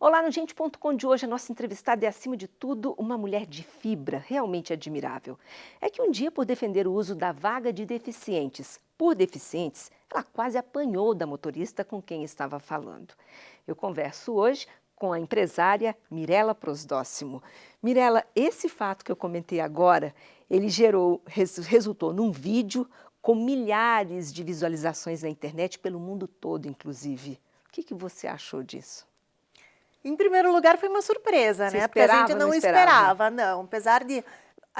Olá, no Gente.com de hoje, a nossa entrevistada é, acima de tudo, uma mulher de fibra, realmente admirável. É que um dia, por defender o uso da vaga de deficientes por deficientes, ela quase apanhou da motorista com quem estava falando. Eu converso hoje com a empresária Mirela Prosdóximo. Mirela, esse fato que eu comentei agora, ele resultou num vídeo com milhares de visualizações na internet, pelo mundo todo, inclusive. O que você achou disso? Em primeiro lugar, foi uma surpresa, Você né? Porque a esperava, gente não não esperava? esperava, não. Apesar de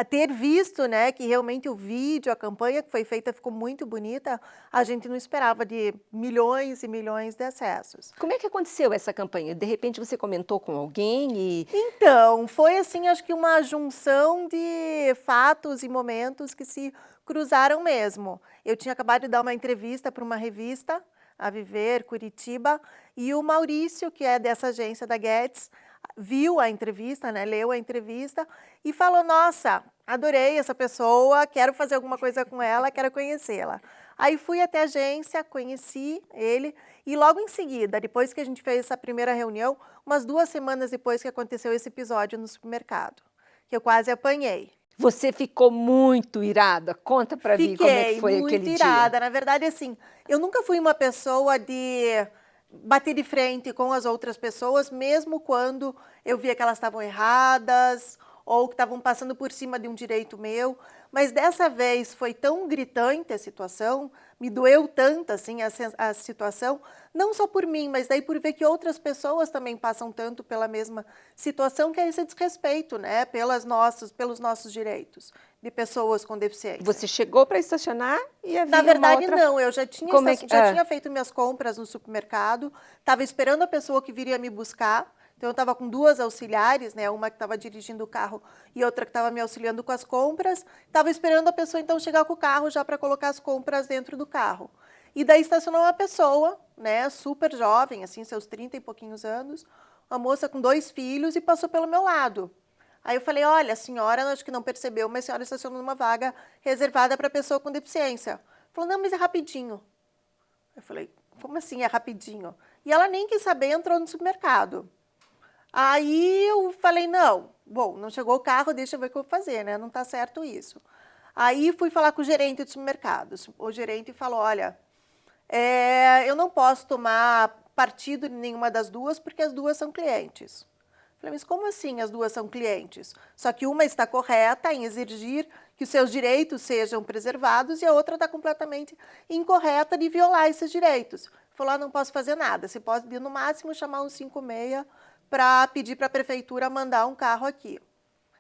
ter visto, né, que realmente o vídeo, a campanha que foi feita ficou muito bonita, a gente não esperava de milhões e milhões de acessos. Como é que aconteceu essa campanha? De repente você comentou com alguém e... Então, foi assim, acho que uma junção de fatos e momentos que se cruzaram mesmo. Eu tinha acabado de dar uma entrevista para uma revista, a Viver, Curitiba, e o Maurício, que é dessa agência da Guedes, viu a entrevista, né, leu a entrevista e falou, nossa, adorei essa pessoa, quero fazer alguma coisa com ela, quero conhecê-la. Aí fui até a agência, conheci ele e logo em seguida, depois que a gente fez essa primeira reunião, umas 2 semanas depois que aconteceu esse episódio no supermercado, que eu quase apanhei. Você ficou muito irada? Conta pra mim como é que foi aquele dia. Fiquei muito irada. Na verdade, assim, eu nunca fui uma pessoa de bater de frente com as outras pessoas, mesmo quando eu via que elas estavam erradas ou que estavam passando por cima de um direito meu. Mas dessa vez foi tão gritante a situação, me doeu tanto assim a situação, não só por mim, mas daí por ver que outras pessoas também passam tanto pela mesma situação, que é esse desrespeito, né, pelos nossos direitos de pessoas com deficiência. Você chegou para estacionar e havia Na verdade, uma outra... não, eu já tinha, tinha feito minhas compras no supermercado, estava esperando a pessoa que viria me buscar. Então, eu estava com 2 auxiliares, né? Uma que estava dirigindo o carro e outra que estava me auxiliando com as compras. Estava esperando a pessoa, então, chegar com o carro já para colocar as compras dentro do carro. E daí estacionou uma pessoa, né? Super jovem, assim, seus 30 e pouquinhos anos, uma moça com 2 filhos e passou pelo meu lado. Aí eu falei, olha, a senhora acho que não percebeu, mas a senhora estacionou numa vaga reservada para pessoa com deficiência. Falou, não, mas é rapidinho. Eu falei, como assim é rapidinho? E ela nem quis saber, entrou no supermercado. Aí eu falei, não, bom, não chegou o carro, deixa eu ver o que eu vou fazer, né? Não tá certo isso. Aí fui falar com o gerente do supermercado. O gerente falou, olha, eu não posso tomar partido de nenhuma das duas, porque as duas são clientes. Falei, mas como assim as duas são clientes? Só que uma está correta em exigir que os seus direitos sejam preservados e a outra está completamente incorreta de violar esses direitos. Falou, não posso fazer nada, você pode, no máximo, chamar um 56 para pedir para a prefeitura mandar um carro aqui.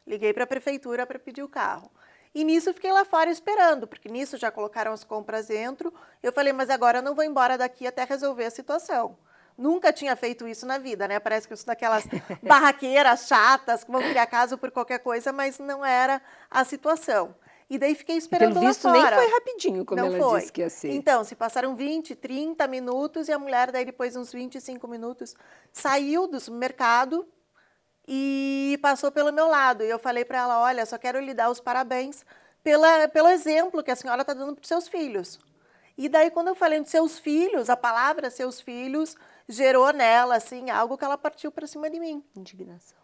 Liguei para a prefeitura para pedir o carro. E nisso fiquei lá fora esperando, porque nisso já colocaram as compras dentro. Eu falei, mas agora eu não vou embora daqui até resolver a situação. Nunca tinha feito isso na vida, né? Parece que eu sou daquelas barraqueiras chatas que vão criar caso por qualquer coisa, mas não era a situação. E daí fiquei esperando Pelo lá visto, fora. nem foi rapidinho, como não ela foi. disse que ia ser. Então, se passaram 20, 30 minutos e a mulher, daí depois de uns 25 minutos, saiu do supermercado e passou pelo meu lado. E eu falei para ela, olha, só quero lhe dar os parabéns pelo exemplo que a senhora está dando para os seus filhos. E daí, quando eu falei de seus filhos, a palavra seus filhos gerou nela, assim, algo que ela partiu para cima de mim. Indignação.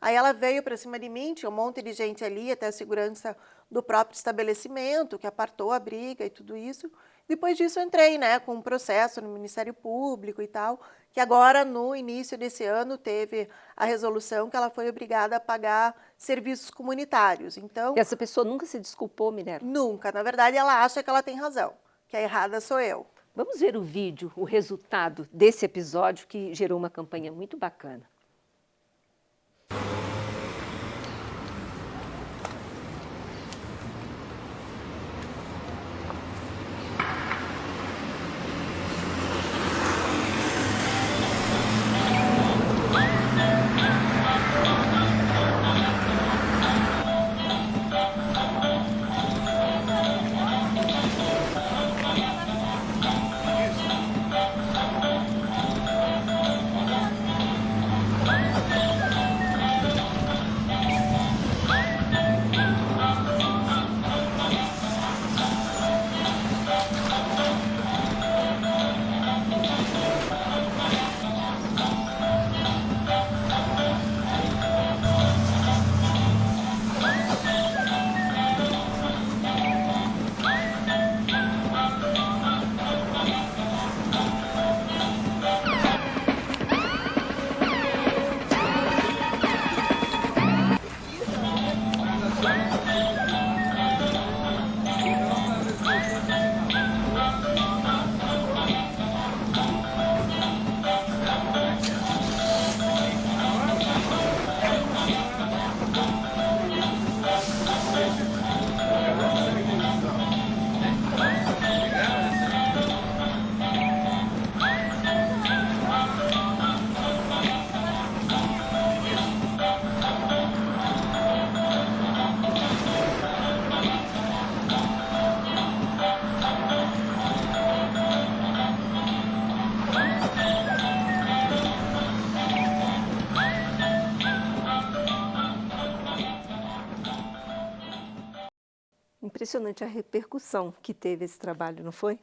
Aí ela veio para cima de mim, tinha um monte de gente ali, até a segurança do próprio estabelecimento, que apartou a briga e tudo isso. Depois disso, eu entrei, né, com um processo no Ministério Público e tal, que agora, no início desse ano, teve a resolução que ela foi obrigada a pagar serviços comunitários. Então, E essa pessoa nunca se desculpou, Mirela? nunca. Na verdade, ela acha que ela tem razão, que a errada sou eu. Vamos ver o vídeo, o resultado desse episódio que gerou uma campanha muito bacana. impressionante a repercussão que teve esse trabalho, não foi?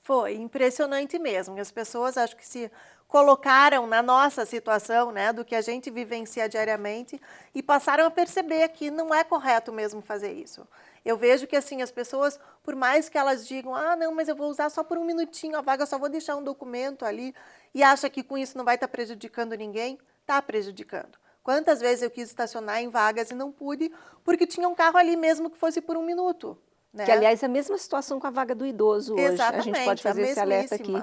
Foi impressionante mesmo. As pessoas acho que se colocaram na nossa situação, né, do que a gente vivencia diariamente e passaram a perceber que não é correto mesmo fazer isso. Eu vejo que assim as pessoas, por mais que elas digam, ah, não, mas eu vou usar só por um minutinho a vaga, só vou deixar um documento ali e acha que com isso não vai estar prejudicando ninguém, está prejudicando. Quantas vezes eu quis estacionar em vagas e não pude porque tinha um carro ali mesmo que fosse por um minuto. Né? Que, aliás, é a mesma situação com a vaga do idoso hoje. Exatamente, a gente pode fazer esse alerta aqui,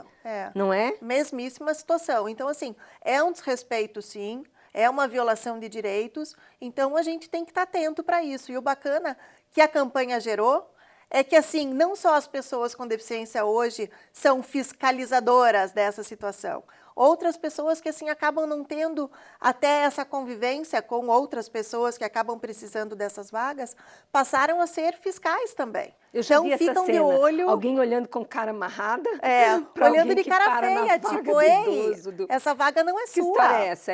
não é? Mesmíssima situação. Então, assim, é um desrespeito, sim, é uma violação de direitos, então a gente tem que estar atento para isso. E o bacana que a campanha gerou é que, assim, não só as pessoas com deficiência hoje são fiscalizadoras dessa situação, outras pessoas que assim acabam não tendo até essa convivência com outras pessoas que acabam precisando dessas vagas, passaram a ser fiscais também. Eu já vi essa ficam cena, de olho, alguém olhando com cara amarrada, olhando de cara feia, tipo, ei, essa vaga não é sua. Que história é essa?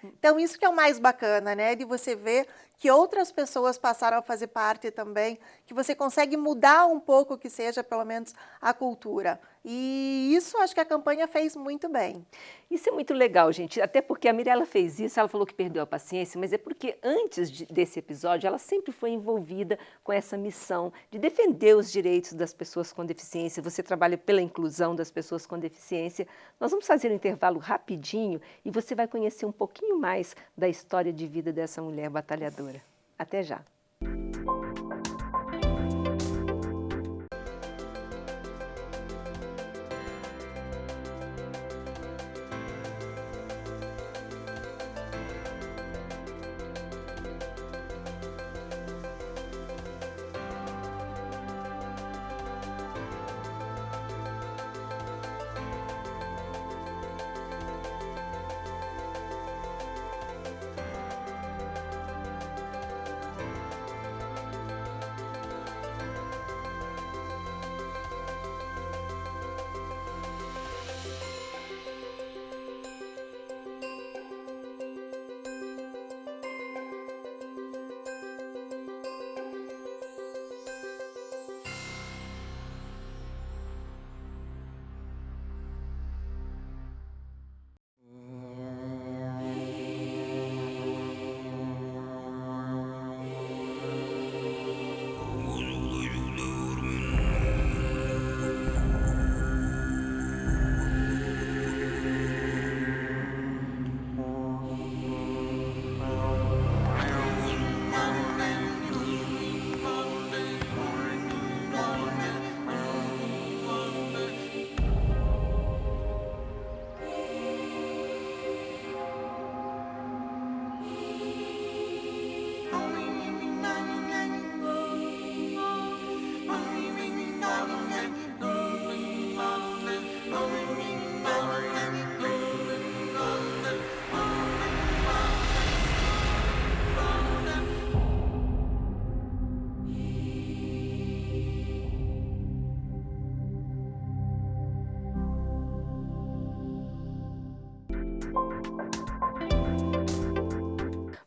Então isso que é o mais bacana, né, de você ver que outras pessoas passaram a fazer parte também, que você consegue mudar um pouco, que seja pelo menos a cultura. E isso acho que a campanha fez muito bem. Isso é muito legal, gente, até porque a Mirella fez isso, ela falou que perdeu a paciência, mas é porque antes desse episódio ela sempre foi envolvida com essa missão de defender os direitos das pessoas com deficiência. Você trabalha pela inclusão das pessoas com deficiência. Nós vamos fazer um intervalo rapidinho e você vai conhecer um pouquinho mais da história de vida dessa mulher batalhadora. Até já.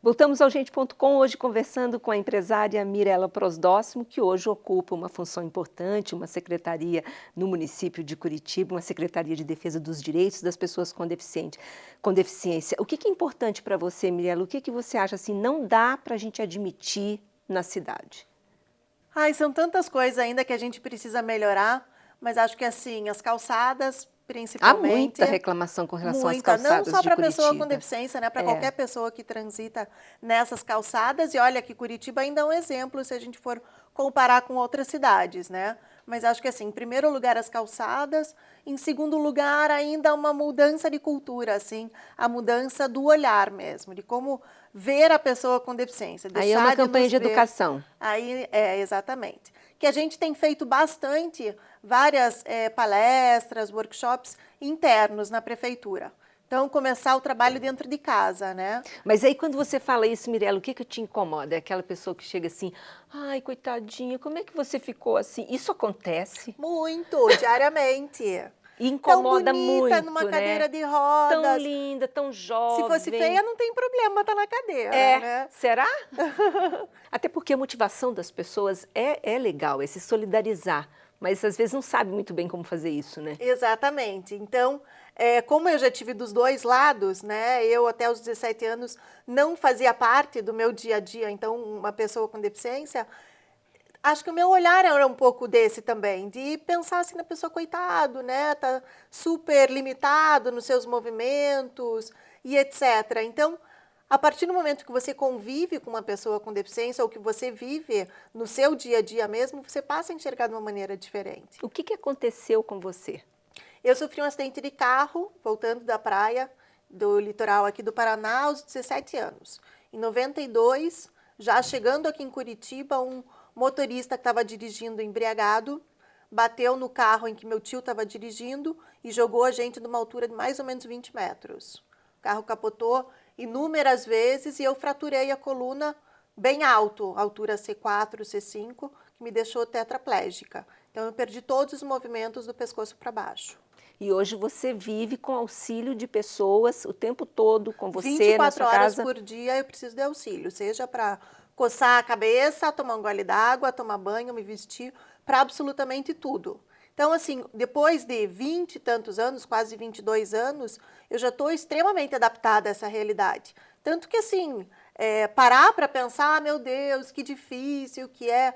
Voltamos ao Gente.com, hoje conversando com a empresária Mirella Prosdóximo, que hoje ocupa uma função importante, uma secretaria no município de Curitiba, uma secretaria de defesa dos direitos das pessoas com deficiência. O que é importante para você, Mirella? O que você acha assim, não dá para a gente admitir na cidade? São tantas coisas ainda que a gente precisa melhorar, mas acho que assim, as calçadas, principalmente. Há muita reclamação com relação às calçadas de Curitiba. Não só para a pessoa com deficiência, né? Para qualquer pessoa que transita nessas calçadas. E olha que Curitiba ainda é um exemplo se a gente for comparar com outras cidades, né? Mas acho que assim, em primeiro lugar as calçadas, em segundo lugar ainda uma mudança de cultura, assim, a mudança do olhar mesmo, de como ver a pessoa com deficiência. Aí é uma campanha de educação. Aí exatamente. Que a gente tem feito bastante, várias palestras, workshops internos na prefeitura. Então, começar o trabalho dentro de casa, né? Mas aí, quando você fala isso, Mirella, o que te incomoda? É aquela pessoa que chega assim, ai, coitadinha, como é que você ficou assim? Isso acontece? Muito, diariamente. E tão incomoda bonita muito, numa né? cadeira de Tão rodas. linda, tão Se jovem. fosse feia, não tem problema estar na cadeira, né? Será? Até porque a motivação das pessoas é legal, é se solidarizar, mas às vezes não sabe muito bem como fazer isso, né? Exatamente. Então, como eu já tive dos dois lados, né? Eu até os 17 anos não fazia parte do meu dia a dia, então uma pessoa com deficiência, acho que o meu olhar era um pouco desse também, de pensar assim na pessoa, coitado, né? Tá super limitado nos seus movimentos e etc. Então, a partir do momento que você convive com uma pessoa com deficiência ou que você vive no seu dia a dia mesmo, você passa a enxergar de uma maneira diferente. O que aconteceu com você? Eu sofri um acidente de carro, voltando da praia, do litoral aqui do Paraná, aos 17 anos. Em 92, já chegando aqui em Curitiba, um motorista que estava dirigindo embriagado bateu no carro em que meu tio estava dirigindo e jogou a gente de uma altura de mais ou menos 20 metros. O carro capotou inúmeras vezes e eu fraturei a coluna bem alto, altura C4, C5, que me deixou tetraplégica. Então eu perdi todos os movimentos do pescoço para baixo. E hoje você vive com auxílio de pessoas o tempo todo com você na 24 sua horas casa? por dia eu preciso de auxílio, seja para coçar a cabeça, tomar um gole d'água, tomar banho, me vestir, para absolutamente tudo. Então, assim, depois de 20 e tantos anos, quase 22 anos, eu já estou extremamente adaptada a essa realidade. Tanto que, assim, parar para pensar, ah, meu Deus, que difícil que é,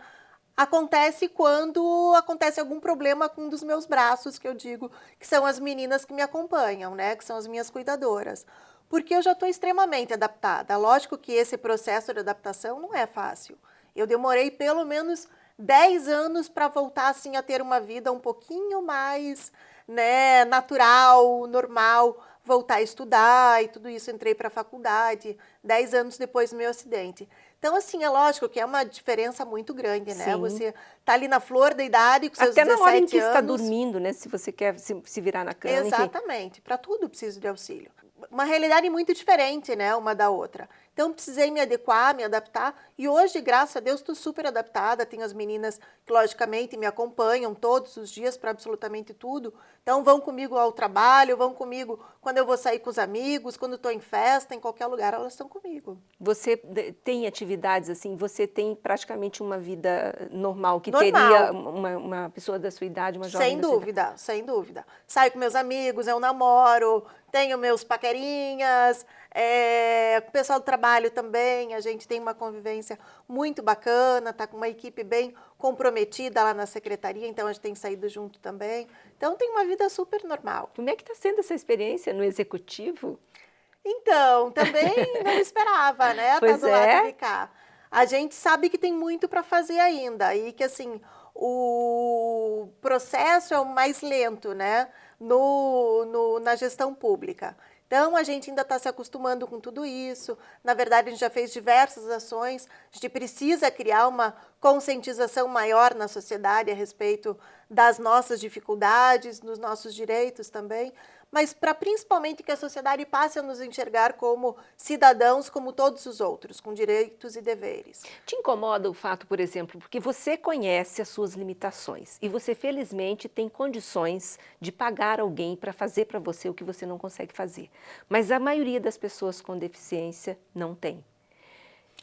acontece quando acontece algum problema com um dos meus braços, que eu digo que são as meninas que me acompanham, né? Que são as minhas cuidadoras. Porque eu já estou extremamente adaptada. Lógico que esse processo de adaptação não é fácil. Eu demorei pelo menos 10 anos para voltar assim a ter uma vida um pouquinho mais, né, natural, normal, voltar a estudar e tudo isso. Entrei para a faculdade 10 anos depois do meu acidente. Então, assim, é lógico que é uma diferença muito grande, né? Sim. Você tá ali na flor da idade com seus Até 17 na hora em que está anos. dormindo, né? Se você quer se virar na cama, enfim. Exatamente, para tudo preciso de auxílio. Uma realidade muito diferente, né, uma da outra. Então precisei me adequar, me adaptar e hoje, graças a Deus, estou super adaptada. Tenho as meninas que logicamente me acompanham todos os dias para absolutamente tudo. Então vão comigo ao trabalho, vão comigo quando eu vou sair com os amigos, quando estou em festa, em qualquer lugar, elas estão comigo. Você tem atividades assim, você tem praticamente uma vida normal, que Normal. teria uma pessoa da sua idade, uma jovem Sem da sua idade. dúvida, sem dúvida. Saio com meus amigos, eu namoro, tenho meus paquerinhas, com o pessoal do trabalho também, a gente tem uma convivência muito bacana, tá com uma equipe bem comprometida lá na secretaria, então a gente tem saído junto também. Então tem uma vida super normal. Como é que está sendo essa experiência no executivo? Então, também não esperava, né, tá Pois do lado é. de cá. A gente sabe que tem muito para fazer ainda e que, assim, o processo é o mais lento, né, na gestão pública. Então, a gente ainda está se acostumando com tudo isso. Na verdade, a gente já fez diversas ações. A gente precisa criar uma conscientização maior na sociedade a respeito das nossas dificuldades, dos nossos direitos também, mas para principalmente que a sociedade passe a nos enxergar como cidadãos, como todos os outros, com direitos e deveres. Te incomoda o fato, por exemplo, porque você conhece as suas limitações e você felizmente tem condições de pagar alguém para fazer para você o que você não consegue fazer. Mas a maioria das pessoas com deficiência não tem.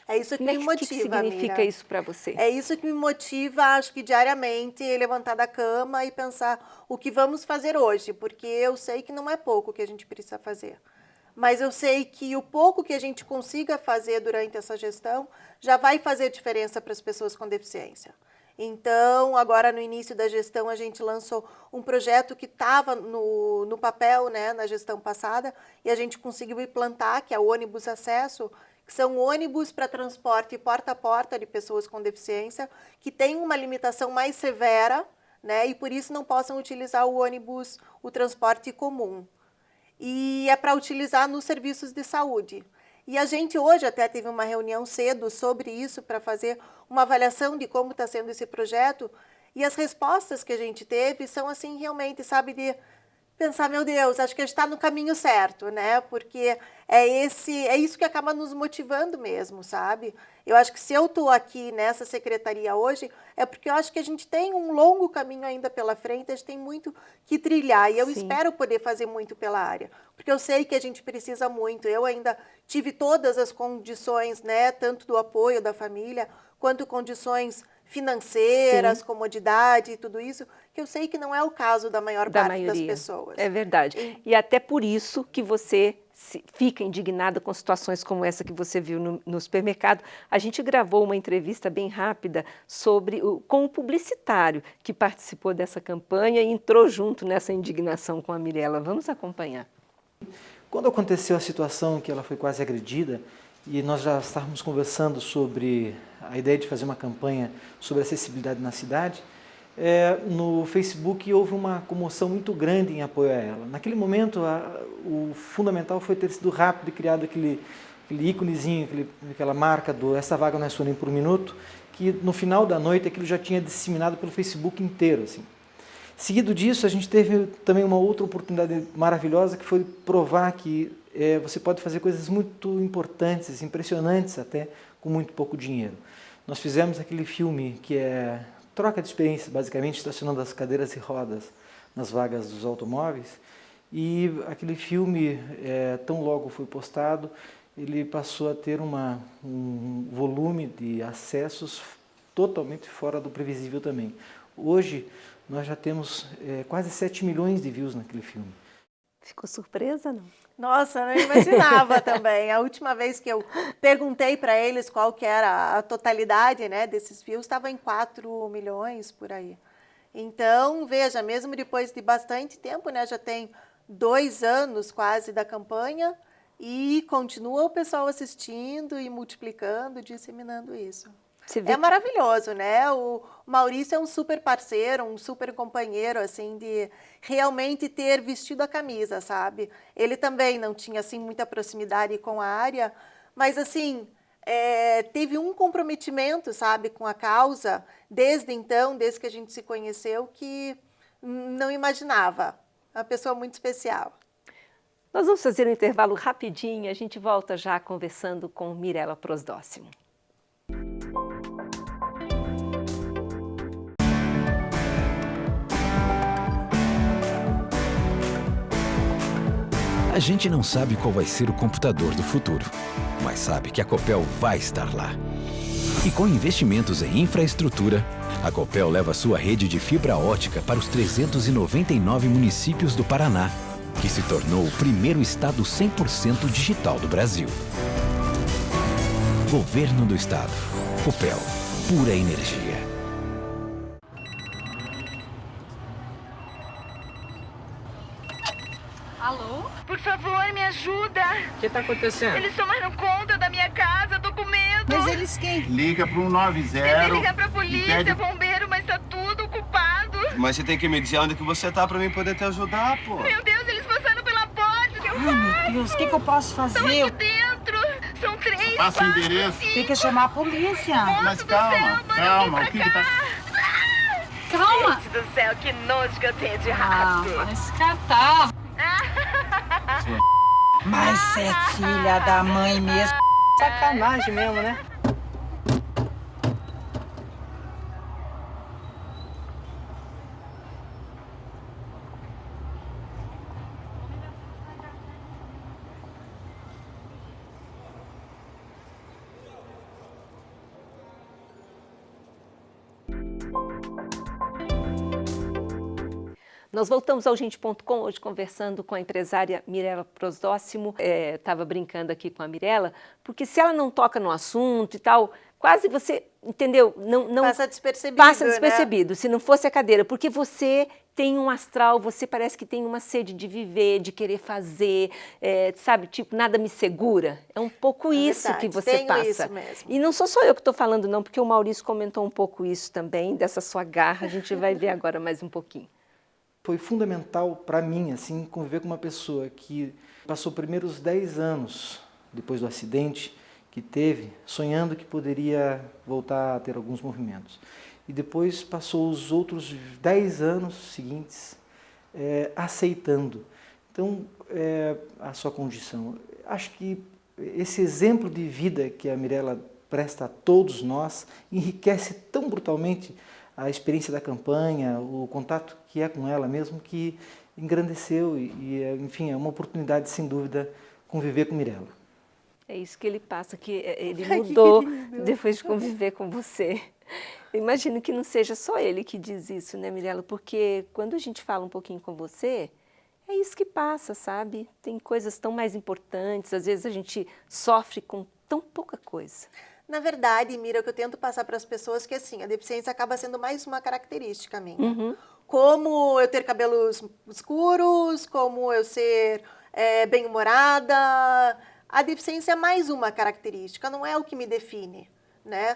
É isso que me motiva, O que significa Mira. isso para você? É isso que me motiva, acho que diariamente, levantar da cama e pensar o que vamos fazer hoje, porque eu sei que não é pouco que a gente precisa fazer. Mas eu sei que o pouco que a gente consiga fazer durante essa gestão já vai fazer diferença para as pessoas com deficiência. Então, agora no início da gestão, a gente lançou um projeto que estava no papel, né, na gestão passada, e a gente conseguiu implantar, que é o ônibus acesso, que são ônibus para transporte porta a porta de pessoas com deficiência, que têm uma limitação mais severa, né, e por isso não possam utilizar o ônibus, o transporte comum. E é para utilizar nos serviços de saúde. E a gente hoje até teve uma reunião cedo sobre isso para fazer uma avaliação de como está sendo esse projeto, e as respostas que a gente teve são assim realmente, sabe, de pensar, meu Deus, acho que a gente está no caminho certo, né? Porque é isso que acaba nos motivando mesmo, sabe? Eu acho que se eu estou aqui nessa secretaria hoje, é porque eu acho que a gente tem um longo caminho ainda pela frente, a gente tem muito que trilhar, e eu Sim. espero poder fazer muito pela área, porque eu sei que a gente precisa muito. Eu ainda tive todas as condições, né? Tanto do apoio da família, quanto condições financeiras, Sim. comodidade e tudo isso, que eu sei que não é o caso da maior Da parte das maioria. pessoas. É verdade. E- E até por isso que você fica indignada com situações como essa que você viu no supermercado. A gente gravou uma entrevista bem rápida com o publicitário que participou dessa campanha e entrou junto nessa indignação com a Mirella. Vamos acompanhar. Quando aconteceu a situação que ela foi quase agredida, e nós já estávamos conversando sobre a ideia de fazer uma campanha sobre acessibilidade na cidade, no Facebook houve uma comoção muito grande em apoio a ela. Naquele momento, o fundamental foi ter sido rápido e criado aquele íconezinho, aquela marca do "Essa vaga não é sua nem por um minuto", que no final da noite aquilo já tinha disseminado pelo Facebook inteiro, assim. Seguido disso, a gente teve também uma outra oportunidade maravilhosa, que foi provar que você pode fazer coisas muito importantes, impressionantes até, com muito pouco dinheiro. Nós fizemos aquele filme que é troca de experiências, basicamente, estacionando as cadeiras e rodas nas vagas dos automóveis, e aquele filme, tão logo foi postado, ele passou a ter um volume de acessos totalmente fora do previsível também. Hoje, nós já temos quase 7 milhões de views naquele filme. Ficou surpresa, não? Nossa, eu não imaginava também. A última vez que eu perguntei para eles qual que era a totalidade, né, desses views, estava em 4 milhões por aí. Então, veja, mesmo depois de bastante tempo, né, já tem 2 anos quase da campanha, e continua o pessoal assistindo e multiplicando, disseminando isso. Você vê É que maravilhoso, né? O Maurício é um super parceiro, um super companheiro, assim, de realmente ter vestido a camisa, sabe? Ele também não tinha, assim, muita proximidade com a área, mas, assim, teve um comprometimento, sabe, com a causa, desde então, desde que a gente se conheceu, que não imaginava. Uma pessoa muito especial. nós vamos fazer um intervalo rapidinho, a gente volta já conversando com Mirella Prosdóximo. A gente não sabe qual vai ser o computador do futuro, mas sabe que a Copel vai estar lá. E com investimentos em infraestrutura, a Copel leva sua rede de fibra ótica para os 399 municípios do Paraná, que se tornou o primeiro estado 100% digital do Brasil. Governo do Estado. Copel. Pura energia. Alô? Por favor, me ajuda. O que está acontecendo? Eles tomaram conta da minha casa, tô com medo. Mas eles quem? Liga para o 90. Tentei ligar pra e polícia, pede- bombeiro, mas tá tudo ocupado. Mas você tem que me dizer onde que você tá pra mim poder te ajudar, pô. Meu Deus, eles passaram pela porta, o que eu Ai, meu Deus, o que eu posso Estão fazer? aqui dentro. São 3, Passa o endereço. Tem que chamar a polícia. Mas calma, calma. O que que tá... Calma. Gente do céu, que nojo que eu tenho de Ah, rato. mas catar. Mas é filha da mãe mesmo. Sacanagem mesmo, né? Nós voltamos ao Gente.com hoje conversando com a empresária Mirella Prosdóximo. Estava brincando aqui com a Mirella, porque se ela não toca no assunto e tal, quase você, entendeu? Não Passa despercebido, passa né? despercebido, se não fosse a cadeira, porque você tem um astral, você parece que tem uma sede de viver, de querer fazer, sabe, tipo, nada me segura. É um pouco isso verdade, que você tenho passa. isso mesmo. E não sou só eu que estou falando, não, porque o Maurício comentou um pouco isso também, dessa sua garra, a gente vai ver agora mais um pouquinho. Foi fundamental para mim, assim, conviver com uma pessoa que passou os primeiros 10 anos depois do acidente que teve, sonhando que poderia voltar a ter alguns movimentos. E depois passou os outros 10 anos seguintes aceitando. Então, a sua condição. Acho que esse exemplo de vida que a Mirella presta a todos nós enriquece tão brutalmente a experiência da campanha, o contato que é com ela mesmo, que engrandeceu enfim, é uma oportunidade, sem dúvida, conviver com Mirella. É isso que ele passa, que ele mudou depois de conviver com você. Eu imagino que não seja só ele que diz isso, né, Mirella? Porque quando a gente fala um pouquinho com você, é isso que passa, sabe? Tem coisas tão mais importantes, às vezes a gente sofre com tão pouca coisa. Na verdade, Mira, o que eu tento passar para as pessoas é que assim, a deficiência acaba sendo mais uma característica minha. Como eu ter cabelos escuros, como eu ser bem-humorada, a deficiência é mais uma característica, não é o que me define, né?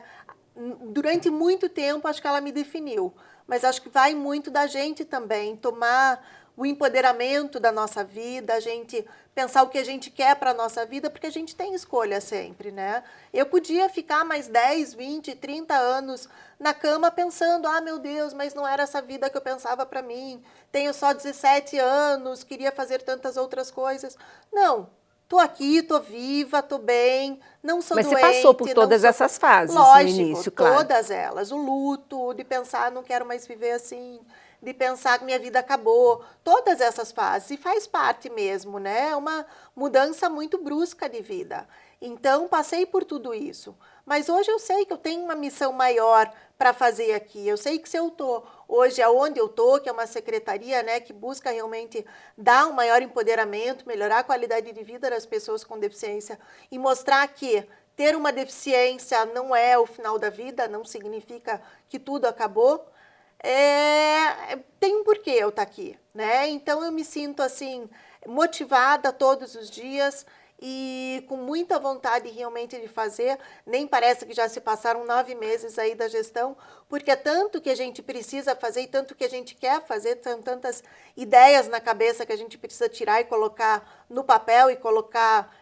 Durante muito tempo, acho que ela me definiu, mas acho que vai muito da gente também tomar o empoderamento da nossa vida, a gente pensar o que a gente quer para a nossa vida, porque a gente tem escolha sempre, né? Eu podia ficar mais 10, 20, 30 anos na cama pensando, ah, meu Deus, mas não era essa vida que eu pensava para mim, tenho só 17 anos, queria fazer tantas outras coisas. Não, tô aqui, tô viva, tô bem, não sou doente. Mas você passou por todas essas fases no início, claro. Todas elas. O luto, de pensar, não quero mais viver assim, de pensar que minha vida acabou, todas essas fases, e faz parte mesmo, né? É uma mudança muito brusca de vida. Então, passei por tudo isso. Mas hoje eu sei que eu tenho uma missão maior para fazer aqui. Eu sei que se eu estou hoje aonde eu estou, que é uma secretaria, né, que busca realmente dar um maior empoderamento, melhorar a qualidade de vida das pessoas com deficiência e mostrar que ter uma deficiência não é o final da vida, não significa que tudo acabou. Tem um porquê eu estar aqui, né? Então eu me sinto assim motivada todos os dias e com muita vontade realmente de fazer. Nem parece que já se passaram 9 meses aí da gestão, porque é tanto que a gente precisa fazer e tanto que a gente quer fazer, são tantas ideias na cabeça que a gente precisa tirar e colocar no papel e colocar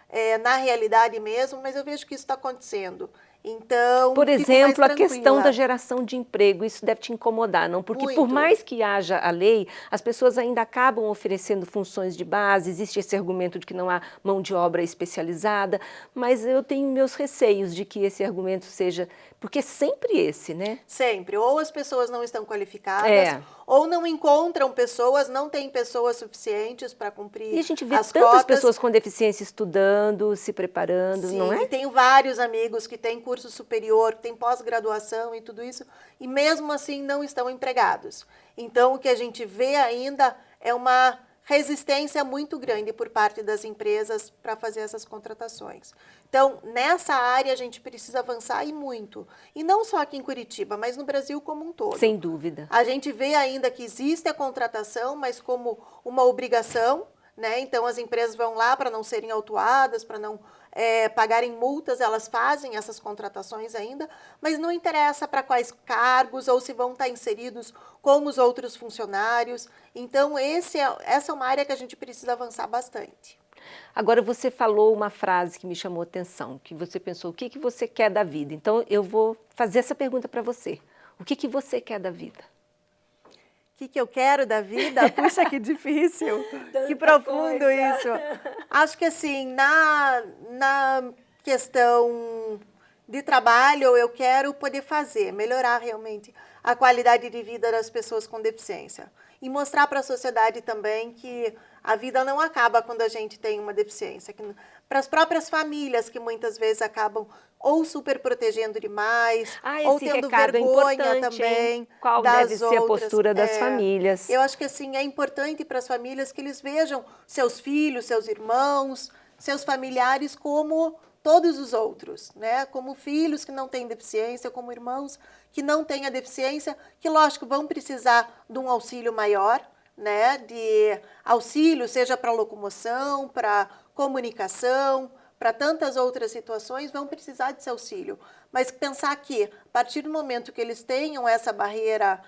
na realidade mesmo, mas eu vejo que isso está acontecendo. Então, por exemplo, a questão da geração de emprego, isso deve te incomodar, não? Porque muito. Por mais que haja a lei, as pessoas ainda acabam oferecendo funções de base, existe esse argumento de que não há mão de obra especializada, mas eu tenho meus receios de que esse argumento seja, porque é sempre esse, né? Sempre, ou as pessoas não estão qualificadas, ou não encontram pessoas, não tem pessoas suficientes para cumprir as cotas. E a gente vê tantas pessoas com deficiência estudando, se preparando, Sim, não é? E tenho vários amigos que têm curso superior, que têm pós-graduação e tudo isso, e mesmo assim não estão empregados. Então, o que a gente vê ainda é uma resistência muito grande por parte das empresas para fazer essas contratações. Então, nessa área a gente precisa avançar e muito. E não só aqui em Curitiba, mas no Brasil como um todo. Sem dúvida. A gente vê ainda que existe a contratação, mas como uma obrigação, né? Então, as empresas vão lá para não serem autuadas, para não pagarem multas, elas fazem essas contratações ainda, mas não interessa para quais cargos ou se vão estar inseridos com os outros funcionários. Então, essa é uma área que a gente precisa avançar bastante. Agora, você falou uma frase que me chamou a atenção, que você pensou, o que você quer da vida? Então, eu vou fazer essa pergunta para você. O que você quer da vida? O que eu quero da vida? Puxa, que difícil, que profundo isso. Acho que assim, na questão de trabalho, eu quero poder melhorar realmente a qualidade de vida das pessoas com deficiência. E mostrar para a sociedade também que a vida não acaba quando a gente tem uma deficiência. Para as próprias famílias que muitas vezes acabam ou super protegendo demais, ou tendo vergonha também. Qual deve ser a postura das famílias? Eu acho que assim, é importante para as famílias que eles vejam seus filhos, seus irmãos, seus familiares como todos os outros, né? Como filhos que não têm deficiência, como irmãos que não têm a deficiência, que lógico vão precisar de um auxílio maior, né? De auxílio, seja para locomoção, para comunicação, para tantas outras situações, vão precisar desse auxílio. Mas pensar que, a partir do momento que eles tenham essa barreira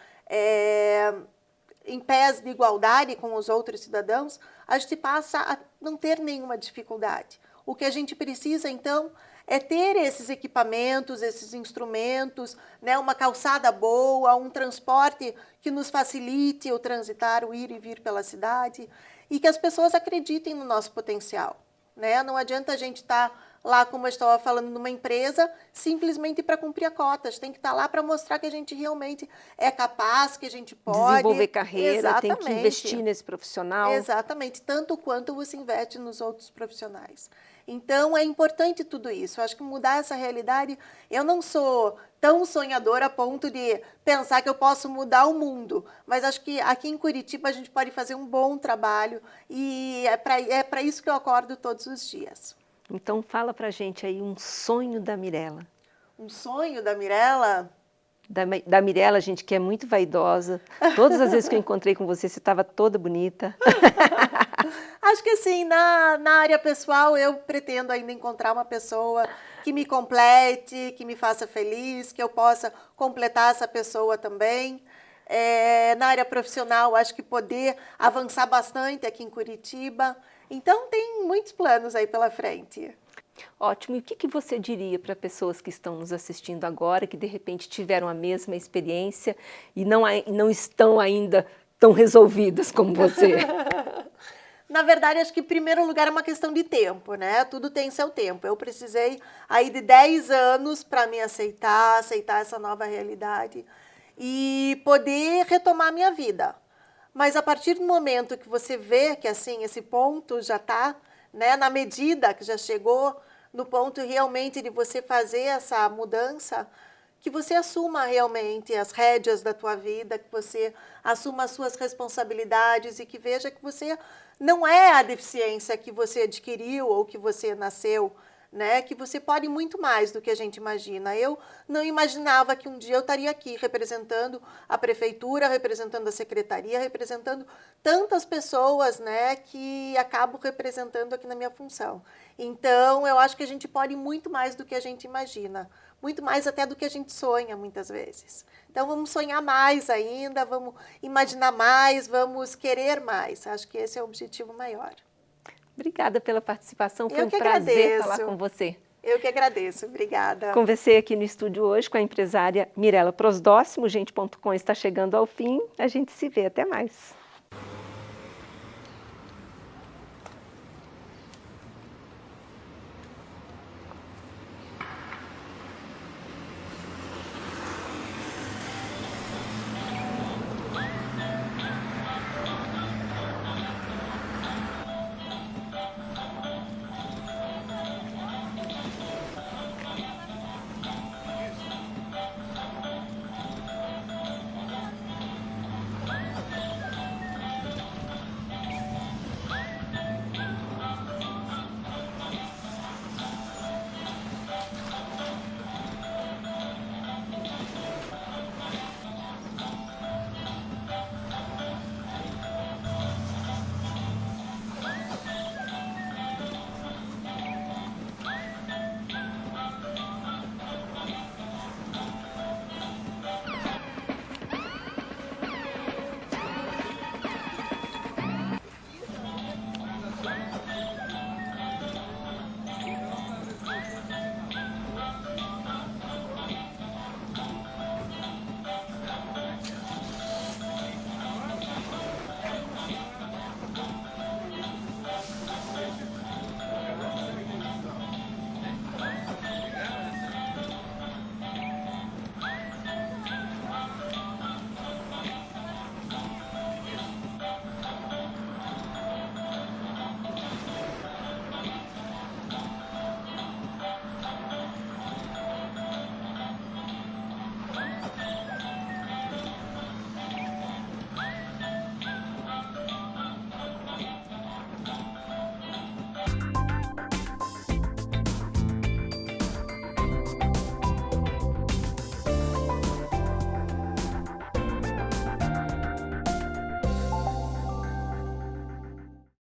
em pés de igualdade com os outros cidadãos, a gente passa a não ter nenhuma dificuldade. O que a gente precisa, então, é ter esses equipamentos, esses instrumentos, né, uma calçada boa, um transporte que nos facilite o transitar, o ir e vir pela cidade, e que as pessoas acreditem no nosso potencial, né? Não adianta a gente estar lá, como eu estava falando, numa empresa, simplesmente para cumprir a cota. A gente tem que estar lá para mostrar que a gente realmente é capaz, que a gente pode. Desenvolver carreira, Exatamente. tem que investir nesse profissional. Exatamente, tanto quanto você investe nos outros profissionais. Então, é importante tudo isso. Eu acho que mudar essa realidade, eu não sou tão sonhadora a ponto de pensar que eu posso mudar o mundo, mas acho que aqui em Curitiba a gente pode fazer um bom trabalho e é para isso que eu acordo todos os dias. Então fala pra gente aí um sonho da Mirella. Um sonho da Mirella? Da Mirella, gente, que é muito vaidosa. Todas as vezes que eu encontrei com você, você estava toda bonita. Acho que assim, na área pessoal, eu pretendo ainda encontrar uma pessoa que me complete, que me faça feliz, que eu possa completar essa pessoa também. Na área profissional, acho que poder avançar bastante aqui em Curitiba. Então, tem muitos planos aí pela frente. Ótimo. E o que você diria para pessoas que estão nos assistindo agora, que de repente tiveram a mesma experiência e não estão ainda tão resolvidas como você? Na verdade, acho que em primeiro lugar é uma questão de tempo, né? Tudo tem seu tempo. Eu precisei aí de 10 anos para me aceitar essa nova realidade e poder retomar a minha vida. Mas a partir do momento que você vê que assim esse ponto já está, né, na medida que já chegou no ponto realmente de você fazer essa mudança, que você assuma realmente as rédeas da tua vida, que você assuma as suas responsabilidades e que veja que você não é a deficiência que você adquiriu ou que você nasceu, né? Que você pode muito mais do que a gente imagina. Eu não imaginava que um dia eu estaria aqui representando a prefeitura, representando a secretaria, representando tantas pessoas, né, que acabo representando aqui na minha função. Então, eu acho que a gente pode muito mais do que a gente imagina, muito mais até do que a gente sonha muitas vezes. Então, vamos sonhar mais ainda, vamos imaginar mais, vamos querer mais. Acho que esse é o objetivo maior. Obrigada pela participação, foi um prazer agradeço. falar com você. Eu que agradeço, obrigada. Conversei aqui no estúdio hoje com a empresária Mirella Prosdóximo, Gente.com está chegando ao fim, a gente se vê, até mais.